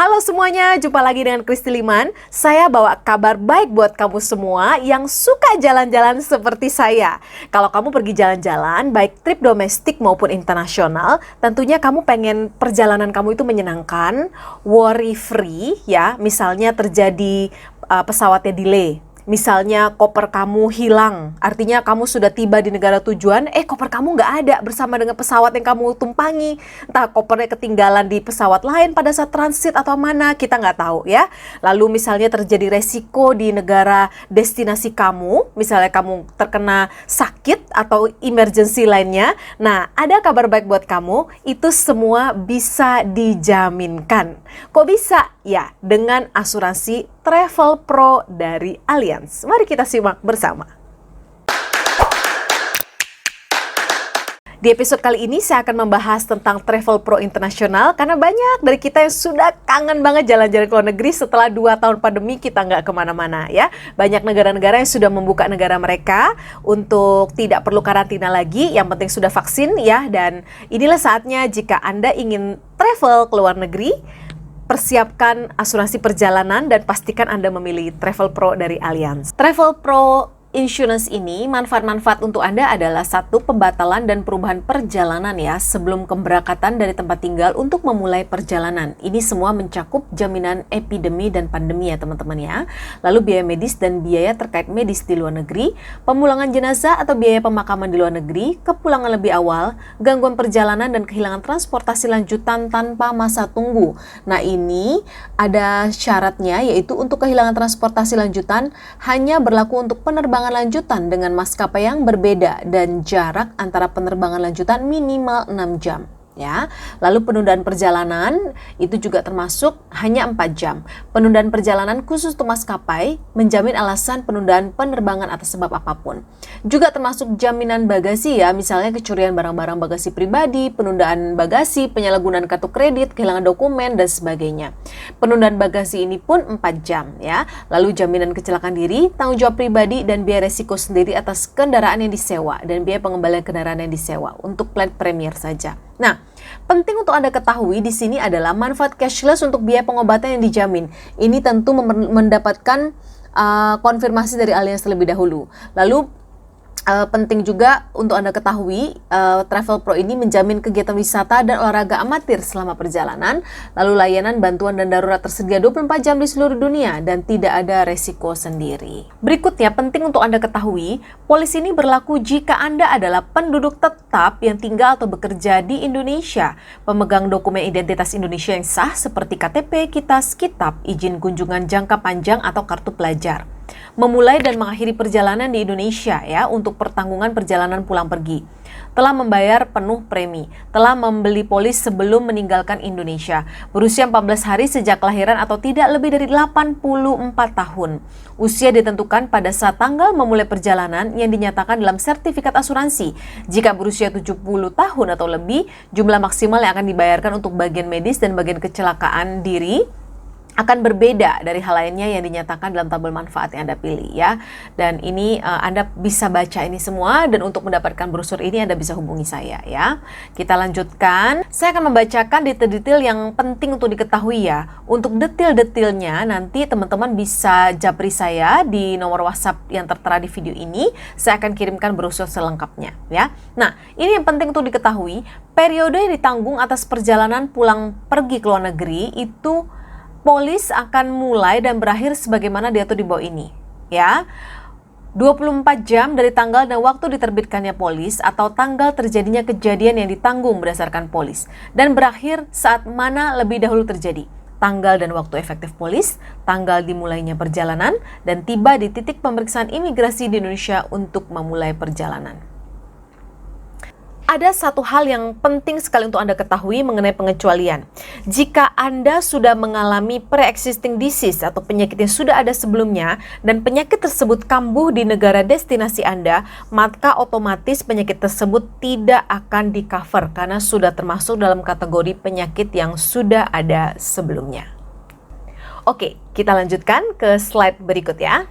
Halo semuanya, jumpa lagi dengan Kristi Liman. Saya bawa kabar baik buat kamu semua yang suka jalan-jalan seperti saya. Kalau kamu pergi jalan-jalan, baik trip domestik maupun internasional, tentunya kamu pengen perjalanan kamu itu menyenangkan, worry free ya. Misalnya terjadi pesawatnya delay. Misalnya koper kamu hilang, artinya kamu sudah tiba di negara tujuan, koper kamu nggak ada bersama dengan pesawat yang kamu tumpangi. Entah kopernya ketinggalan di pesawat lain pada saat transit atau mana, kita nggak tahu ya. Lalu misalnya terjadi resiko di negara destinasi kamu, misalnya kamu terkena sakit atau emergency lainnya. Nah, ada kabar baik buat kamu, itu semua bisa dijaminkan. Kok bisa? Ya, dengan asuransi Travel Pro dari Allianz. Mari kita simak bersama. Di episode kali ini saya akan membahas tentang Travel Pro Internasional karena banyak dari kita yang sudah kangen banget jalan-jalan ke luar negeri setelah 2 tahun pandemi kita nggak kemana-mana ya. Banyak negara-negara yang sudah membuka negara mereka untuk tidak perlu karantina lagi, yang penting sudah vaksin ya. Dan inilah saatnya jika Anda ingin travel ke luar negeri, persiapkan asuransi perjalanan dan pastikan Anda memilih Travel Pro dari Allianz. Travel Pro Insurance ini, manfaat-manfaat untuk Anda adalah 1. Pembatalan dan perubahan perjalanan ya, sebelum keberangkatan dari tempat tinggal untuk memulai perjalanan. Ini semua mencakup jaminan epidemi dan pandemi ya teman-teman ya. Lalu biaya medis dan biaya terkait medis di luar negeri, pemulangan jenazah atau biaya pemakaman di luar negeri, kepulangan lebih awal, gangguan perjalanan dan kehilangan transportasi lanjutan tanpa masa tunggu. Nah ini ada syaratnya, yaitu untuk kehilangan transportasi lanjutan hanya berlaku untuk penerbangan lanjutan dengan maskapai yang berbeda dan jarak antara penerbangan lanjutan minimal 6 jam. Ya, lalu penundaan perjalanan itu juga termasuk hanya 4 jam. Penundaan perjalanan khusus untuk maskapai menjamin alasan penundaan penerbangan atas sebab apapun. Juga termasuk jaminan bagasi ya, misalnya kecurian barang-barang bagasi pribadi, penundaan bagasi, penyalahgunaan kartu kredit, kehilangan dokumen dan sebagainya. Penundaan bagasi ini pun 4 jam ya. Lalu jaminan kecelakaan diri, tanggung jawab pribadi dan biaya resiko sendiri atas kendaraan yang disewa dan biaya pengembalian kendaraan yang disewa untuk plan premier saja. Nah, penting untuk Anda ketahui di sini adalah manfaat cashless untuk biaya pengobatan yang dijamin. Ini tentu mendapatkan konfirmasi dari Allianz terlebih dahulu. Lalu penting juga untuk Anda ketahui, Travel Pro ini menjamin kegiatan wisata dan olahraga amatir selama perjalanan. Lalu layanan bantuan dan darurat tersedia 24 jam di seluruh dunia dan tidak ada resiko sendiri. Berikutnya, penting untuk Anda ketahui, polis ini berlaku jika Anda adalah penduduk tetap yang tinggal atau bekerja di Indonesia, pemegang dokumen identitas Indonesia yang sah seperti KTP, KITAS, Kitab, izin kunjungan jangka panjang atau kartu pelajar. Memulai dan mengakhiri perjalanan di Indonesia ya untuk pertanggungan perjalanan pulang pergi. Telah membayar penuh premi, telah membeli polis sebelum meninggalkan Indonesia, berusia 14 hari sejak kelahiran atau tidak lebih dari 84 tahun. Usia ditentukan pada saat tanggal memulai perjalanan yang dinyatakan dalam sertifikat asuransi. Jika berusia 70 tahun atau lebih, jumlah maksimal yang akan dibayarkan untuk bagian medis dan bagian kecelakaan diri akan berbeda dari hal lainnya yang dinyatakan dalam tabel manfaat yang Anda pilih ya. Dan ini Anda bisa baca ini semua, dan untuk mendapatkan brosur ini Anda bisa hubungi saya ya. Kita lanjutkan. Saya akan membacakan detail-detail yang penting untuk diketahui ya. Untuk detail-detailnya nanti teman-teman bisa japri saya di nomor WhatsApp yang tertera di video ini. Saya akan kirimkan brosur selengkapnya ya. Nah, ini yang penting untuk diketahui. Periode yang ditanggung atas perjalanan pulang pergi ke luar negeri itu polis akan mulai dan berakhir sebagaimana diatur di bawah ini, ya. 24 jam dari tanggal dan waktu diterbitkannya polis atau tanggal terjadinya kejadian yang ditanggung berdasarkan polis, dan berakhir saat mana lebih dahulu terjadi. Tanggal dan waktu efektif polis, tanggal dimulainya perjalanan, dan tiba di titik pemeriksaan imigrasi di Indonesia untuk memulai perjalanan. Ada satu hal yang penting sekali untuk Anda ketahui mengenai pengecualian. Jika Anda sudah mengalami pre-existing disease atau penyakit yang sudah ada sebelumnya dan penyakit tersebut kambuh di negara destinasi Anda, maka otomatis penyakit tersebut tidak akan di-cover karena sudah termasuk dalam kategori penyakit yang sudah ada sebelumnya. Oke, kita lanjutkan ke slide berikut ya.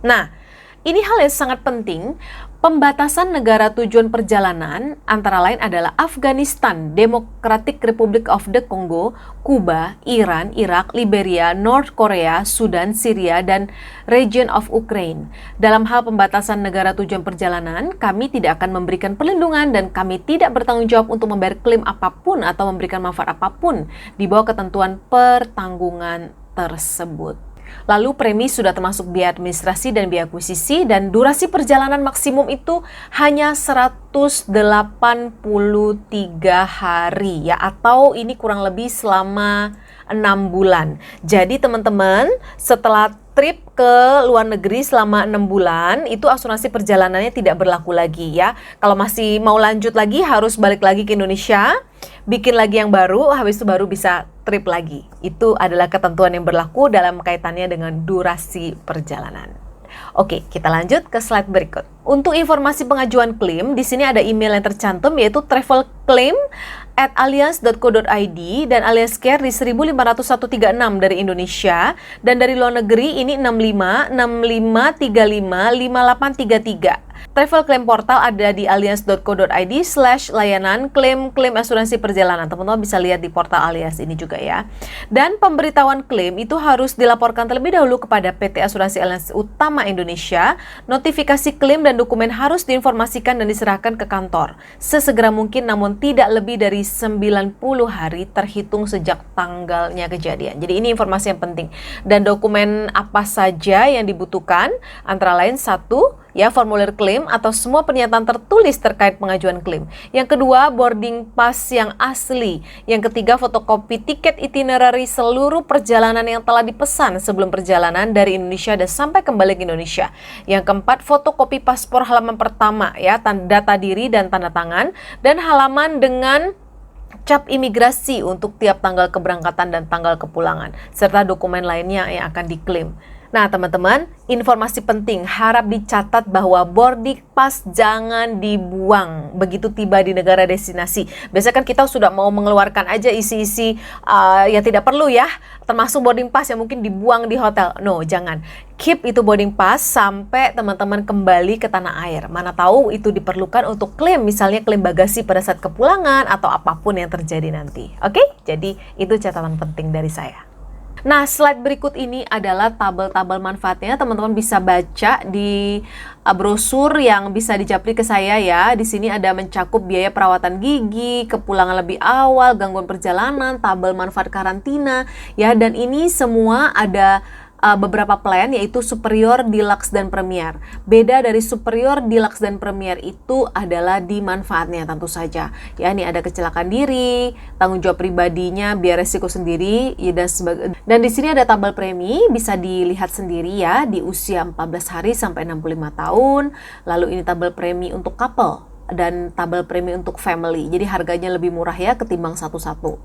Nah, ini hal yang sangat penting. Pembatasan negara tujuan perjalanan antara lain adalah Afghanistan, Democratic Republic of the Congo, Kuba, Iran, Irak, Liberia, North Korea, Sudan, Syria, dan region of Ukraine. Dalam hal pembatasan negara tujuan perjalanan, kami tidak akan memberikan perlindungan dan kami tidak bertanggung jawab untuk membayar klaim apapun atau memberikan manfaat apapun di bawah ketentuan pertanggungan tersebut. Lalu premi sudah termasuk biaya administrasi dan biaya akuisisi, dan durasi perjalanan maksimum itu hanya 183 hari ya, atau ini kurang lebih selama 6 bulan. Jadi teman-teman, setelah trip ke luar negeri selama 6 bulan, itu asuransi perjalanannya tidak berlaku lagi ya. Kalau masih mau lanjut lagi, harus balik lagi ke Indonesia, bikin lagi yang baru, habis itu baru bisa trip lagi. Itu adalah ketentuan yang berlaku dalam kaitannya dengan durasi perjalanan. Oke, kita lanjut ke slide berikut. Untuk informasi pengajuan klaim, di sini ada email yang tercantum, yaitu travelclaim@allianz.co.id, dan Allianz Care di 15136 dari Indonesia, dan dari luar negeri ini 65 6535 5833. Travel Claim Portal ada di allianz.co.id/layanan klaim asuransi perjalanan. Teman-teman bisa lihat di portal Allianz ini juga ya. Dan pemberitahuan klaim itu harus dilaporkan terlebih dahulu kepada PT Asuransi Allianz Utama Indonesia. Notifikasi klaim dan dokumen harus diinformasikan dan diserahkan ke kantor sesegera mungkin, namun tidak lebih dari 90 hari terhitung sejak tanggalnya kejadian. Jadi ini informasi yang penting. Dan dokumen apa saja yang dibutuhkan? Antara lain, 1, ya, formulir klaim atau semua pernyataan tertulis terkait pengajuan klaim. Yang kedua, boarding pass yang asli. Yang ketiga, fotokopi tiket itinerary seluruh perjalanan yang telah dipesan sebelum perjalanan dari Indonesia dan sampai kembali ke Indonesia. Yang keempat, fotokopi paspor halaman pertama ya, data diri dan tanda tangan, dan halaman dengan cap imigrasi untuk tiap tanggal keberangkatan dan tanggal kepulangan, serta dokumen lainnya yang akan diklaim. Nah teman-teman, informasi penting, harap dicatat bahwa boarding pass jangan dibuang begitu tiba di negara destinasi. Biasanya kan kita sudah mau mengeluarkan aja isi-isi yang tidak perlu ya, termasuk boarding pass yang mungkin dibuang di hotel. No, jangan. Keep itu boarding pass sampai teman-teman kembali ke tanah air. Mana tahu itu diperlukan untuk klaim, misalnya klaim bagasi pada saat kepulangan atau apapun yang terjadi nanti. Oke? Jadi itu catatan penting dari saya. Nah, slide berikut ini adalah tabel-tabel manfaatnya. Teman-teman bisa baca di brosur yang bisa dijapri ke saya ya. Di sini ada mencakup biaya perawatan gigi, kepulangan lebih awal, gangguan perjalanan, tabel manfaat karantina ya, dan ini semua ada beberapa plan, yaitu Superior, Deluxe, dan Premier. Beda dari Superior, Deluxe, dan Premier itu adalah di manfaatnya tentu saja. Ya, ini ada kecelakaan diri, tanggung jawab pribadinya, biaya resiko sendiri, ya, dan di sini ada tabel premi, bisa dilihat sendiri ya, di usia 14 hari sampai 65 tahun. Lalu ini tabel premi untuk couple dan tabel premi untuk family. Jadi harganya lebih murah ya ketimbang satu-satu.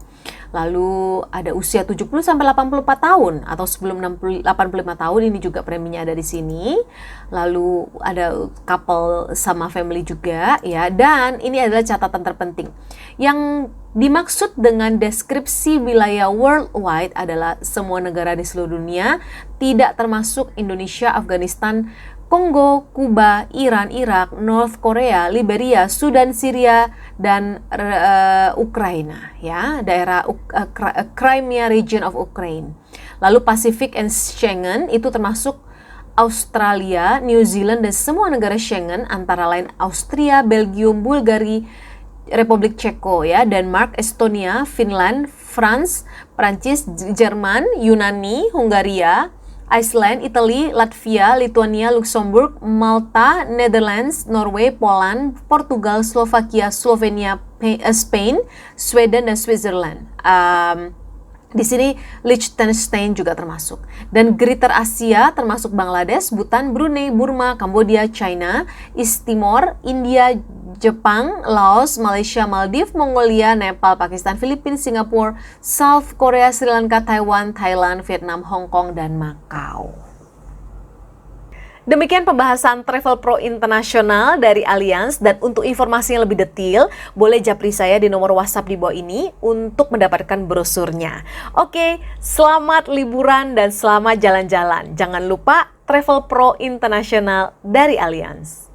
Lalu ada usia 70 sampai 84 tahun atau sebelum 85 tahun, ini juga preminya ada di sini. Lalu ada couple sama family juga ya, dan ini adalah catatan terpenting. Yang dimaksud dengan deskripsi wilayah worldwide adalah semua negara di seluruh dunia, tidak termasuk Indonesia, Afghanistan, Kongo, Kuba, Iran, Irak, North Korea, Liberia, Sudan, Syria, dan Ukraina, ya, daerah Crimea region of Ukraine. Lalu Pacific and Schengen itu termasuk Australia, New Zealand, dan semua negara Schengen, antara lain Austria, Belgium, Bulgaria, Republik Ceko, ya, Denmark, Estonia, Finland, France, Prancis, Jerman, Yunani, Hungaria, Iceland, Italy, Latvia, Lithuania, Luxembourg, Malta, Netherlands, Norway, Poland, Portugal, Slovakia, Slovenia, Spain, Sweden, dan Switzerland. Di sini Liechtenstein juga termasuk. Dan Greater Asia termasuk Bangladesh, Bhutan, Brunei, Burma, Kambodia, China, East Timor, India, Jepang, Laos, Malaysia, Maldives, Mongolia, Nepal, Pakistan, Filipina, Singapura, South Korea, Sri Lanka, Taiwan, Thailand, Vietnam, Hong Kong, dan Macau. Demikian pembahasan Travel Pro Internasional dari Allianz, dan untuk informasi yang lebih detail, boleh japri saya di nomor WhatsApp di bawah ini untuk mendapatkan brosurnya. Oke, selamat liburan dan selamat jalan-jalan. Jangan lupa Travel Pro Internasional dari Allianz.